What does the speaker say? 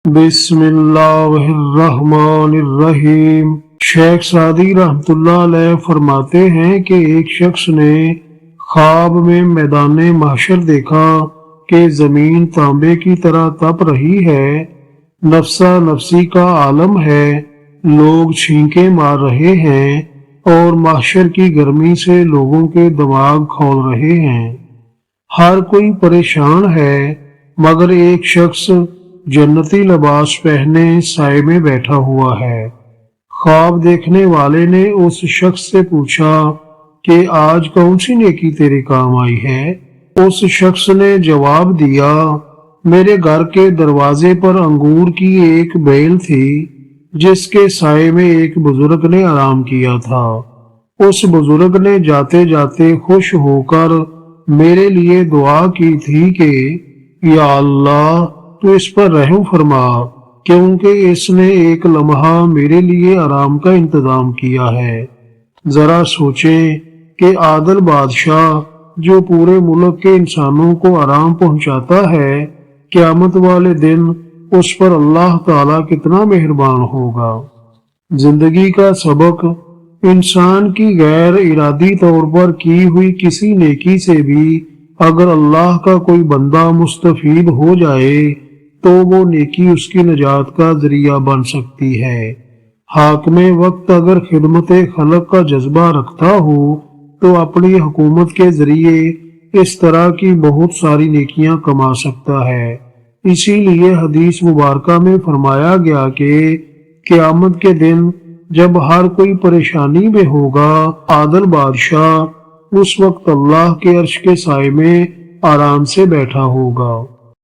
بسم اللہ الرحمن الرحیم۔ شیخ سعدی رحمۃ اللہ علیہ فرماتے ہیں کہ ایک شخص نے خواب میں میدان محشر دیکھا کہ زمین تانبے کی طرح تپ رہی ہے، نفسا نفسی کا عالم ہے، لوگ چھینکیں مار رہے ہیں اور محشر کی گرمی سے لوگوں کے دماغ کھول رہے ہیں۔ ہر کوئی پریشان ہے مگر ایک شخص جنتی لباس پہنے سائے میں بیٹھا ہوا ہے۔ خواب دیکھنے والے نے اس شخص سے پوچھا کہ آج کون سی نیکی تیرے کام آئی ہے؟ اس شخص نے جواب دیا، میرے گھر کے دروازے پر انگور کی ایک بیل تھی جس کے سائے میں ایک بزرگ نے آرام کیا تھا۔ اس بزرگ نے جاتے جاتے خوش ہو کر میرے لیے دعا کی تھی کہ یا اللہ تو اس پر رحم فرما، کیونکہ اس نے ایک لمحہ میرے لیے آرام کا انتظام کیا ہے۔ ذرا سوچیں کہ عادل بادشاہ جو پورے ملک کے انسانوں کو آرام پہنچاتا ہے، قیامت والے دن اس پر اللہ تعالیٰ کتنا مہربان ہوگا۔ زندگی کا سبق، انسان کی غیر ارادی طور پر کی ہوئی کسی نیکی سے بھی اگر اللہ کا کوئی بندہ مستفید ہو جائے تو وہ نیکی اس کی نجات کا ذریعہ بن سکتی ہے۔ حاکم وقت اگر خدمت خلق کا جذبہ رکھتا ہو تو اپنی حکومت کے ذریعے اس طرح کی بہت ساری نیکیاں کما سکتا ہے۔ اسی لیے حدیث مبارکہ میں فرمایا گیا کہ قیامت کے دن جب ہر کوئی پریشانی میں ہوگا، عادل بادشاہ اس وقت اللہ کے عرش کے سائے میں آرام سے بیٹھا ہوگا۔